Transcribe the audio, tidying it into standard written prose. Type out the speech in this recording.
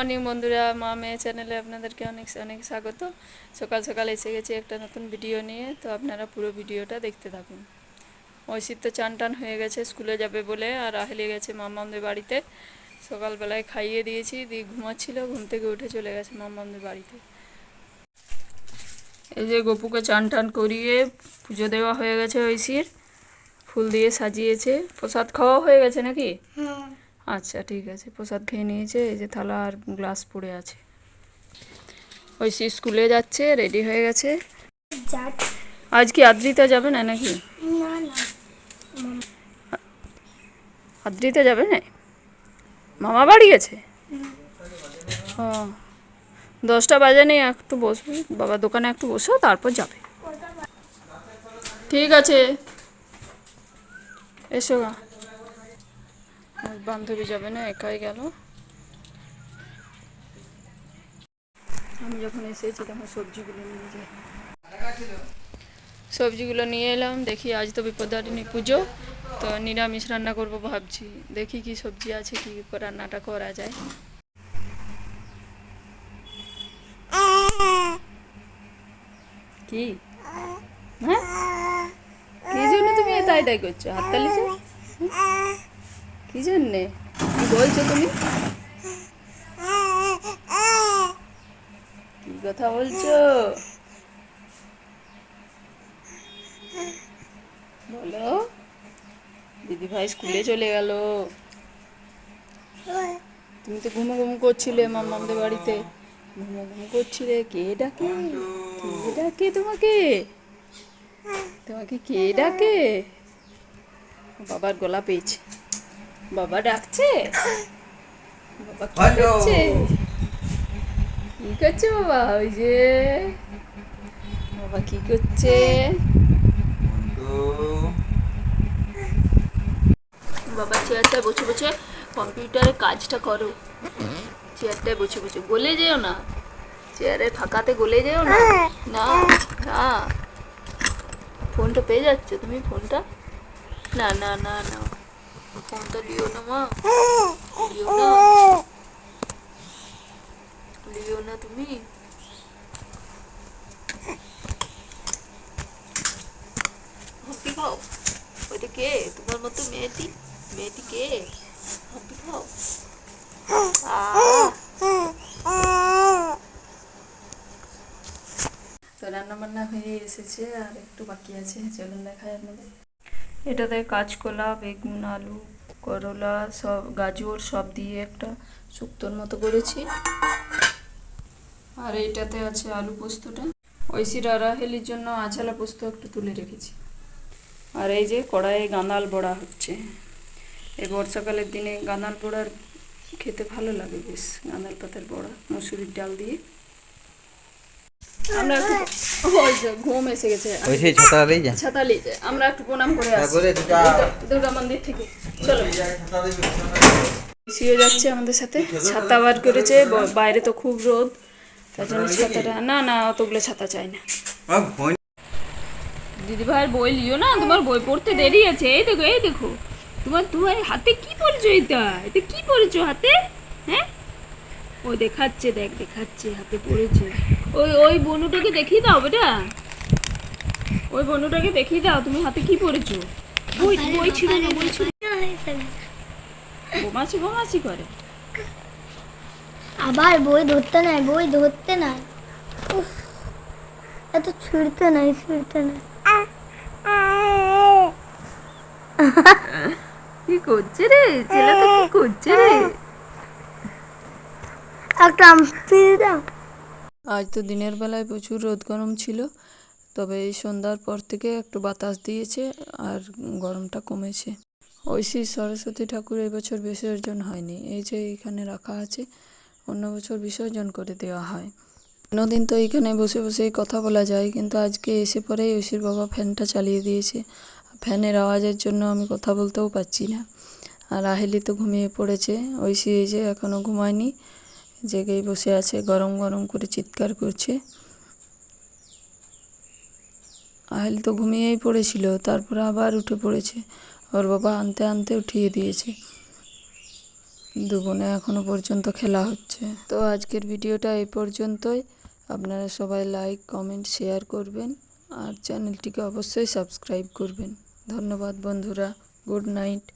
Morning বন্ধুরা, মা মেয়ে চ্যানেলে আপনাদেরকে অনেক অনেক স্বাগত। সকাল সকাল এসে গেছে একটা নতুন ভিডিও নিয়ে, তো আপনারা পুরো ভিডিওটা দেখতে থাকুন। ঐশীর তো চান টান হয়ে গেছে স্কুলে যাবে বলে, আর রাহেলে গেছে মামামদের বাড়িতে। সকালবেলায় খাইয়ে দিয়েছি, দিয়ে ঘুমাচ্ছিল, ঘুম থেকে উঠে চলে গেছে মামামদের বাড়িতে। এই যে গপুকে চান টান করিয়ে পুজো দেওয়া হয়ে গেছে, ঐশীর ফুল দিয়ে সাজিয়েছে। প্রসাদ খাওয়া হয়ে গেছে নাকি? আচ্ছা ঠিক আছে, প্রসাদ খেয়ে নিয়েছে। এই যে থালা আর গ্লাস পড়ে আছে। ঐশী স্কুলে যাচ্ছে, রেডি হয়ে গেছে। আজ কি আদ্রিতা যাবে না নাকি? আদ্রিতা যাবে না, মামা বাড়ি গেছে। ও 10টা বাজে নেই, একটু বসবে বাবা দোকানে, একটু বসো তারপর যাবে। ঠিক আছে, এসো গা। বান্ধবী যাবে না, একাই গেল। আমি যখন এসেছি তখন সবজিগুলো নিয়ে যাই, সবজিগুলো নিয়ে এলাম। দেখি আজ তো বিপদারিণী পুজো, তো নিরামিষ রান্না করব ভাবছি। দেখি কি সবজি আছে, কি রান্নাটা করা যায়। কি হ্যাঁ, কি জন্য তুমি তাই তাই করছো? হাততালি কি জন্যে, কি বলছো তুমি? কি কথা বলছো বলো? দিদিভাই স্কুলে চলে গেল, তুমি তো ঘুমো ঘুমো করছিলে মামাদের বাড়িতে, ঘুমো ঘুমো করছিলে। কে ডাকে, কে ডাকে তোমাকে? তোমাকে কে ডাকে? বাবার গলা পেয়েছে, বাবা ডাকছে। বাবা কি করছে, কি করছে বাবা? ওই যে বাবা কি করছে? বাবা চেয়ারটায় বসে বসে কম্পিউটারে কাজটা করো। চেয়ারটায় বসে বসে গলে যেও না, চেয়ারের ফাঁকাতে গলে যেও না। না না, ফোনটা পেয়ে যাচ্ছ তুমি? ফোনটা না না না না, ফোনটা লিও না মা, লিও না, লিও না তুমি। হ্যাপি খাও। ওইটা কে তোমার মতো মেয়েটি? মেয়েটি কে? হ্যাপি খাও। তো রান্না বান্না হয়ে এসেছে, আর একটু বাকি আছে, চলুন দেখায় আপনাদের। এটাতে কাঁচকলা, বেগুন, আলু, করলা, সব গাজর সব দিয়ে একটা শুক্তোর মতো করেছি। আর এইটাতে আছে আলু পোস্তটা। ঐশীর আর রাহেলির জন্য আঝালা পোস্ত একটু তুলে রেখেছি। আর এই যে কড়াইয়ে গাঁদাল বড়া হচ্ছে। এই বর্ষাকালের দিনে গাঁদাল বড়ার খেতে ভালো লাগে বেশ, গাঁদাল পাতার বড়া মুসুরির ডাল দিয়ে। আমরা একটু ঘুম এসে গেছে, ছাতা নিয়ে যায়। আমরা একটু প্রণাম করে আসি দুর্গা মন্দির থেকে। চলো, শিও যাচ্ছে আমাদের সাথে। ছাতা বার করেছে, বাইরে তো খুব রোদ, তার জন্য ছাতাটা না না, অতগুলো ছাতা চাই না। দিদি ভাইয়ের বই লিও না, তোমার বই পড়তে দেরি আছে। এই দেখো এই দেখো, তোমার তোমার হাতে কি পড়েছো? এটা এটা কি পড়েছো হাতে? হ্যাঁ, ও দেখাচ্ছে, দেখ দেখাচ্ছে হাতে পড়েছে। ওই ওই বনুটাকে দেখিয়ে দাও বেটা, ওই বনুটাকে দেখিয়ে দাও তুমি হাতে কি পড়েছো। বই বই ছিল না, বই ছিল। বোমাছি বোমাছি করে আবার বই ধরতে নাই, বই ধরতে নাই, এত ছুঁড়তে নাই, ছুঁড়তে নাই। কি করছে রে ছেলেটা, কি করছে রে? একটা আমফি দাও। আজ তো দিনের বেলায় প্রচুর রোদ গরম ছিল, তবে এই সন্ধ্যার পর থেকে একটু বাতাস দিয়েছে আর গরমটা কমেছে। ঐশী সরস্বতী ঠাকুর এবছর বিসর্জন হয়নি, এই যে এখানে রাখা আছে, অন্য বছর বিসর্জন করে দেওয়া হয়। অন্যদিন তো এইখানে বসে বসেই কথা বলা যায়, কিন্তু আজকে এসে পরেই ঐশীর বাবা ফ্যানটা চালিয়ে দিয়েছে। ফ্যানের আওয়াজের জন্য আমি কথা বলতেও পারছি না। আর রাহেলি তো ঘুমিয়ে পড়েছে, ঐশী এই যে এখনও ঘুমায়নি, জেগেই বসে আছে, গরম গরম করে চিৎকার করছে। রাহেলি তো ঘুমিয়েই পড়েছিল, তারপর আবার উঠে পড়েছে, ওর বাবা আনতে আনতে উঠিয়ে দিয়েছে। দু বোনে এখনো পর্যন্ত খেলা হচ্ছে। তো আজকের ভিডিওটা এই পর্যন্তই। আপনারা সবাই লাইক, কমেন্ট, শেয়ার করবেন আর চ্যানেলটিকে অবশ্যই সাবস্ক্রাইব করবেন। ধন্যবাদ বন্ধুরা। Good night.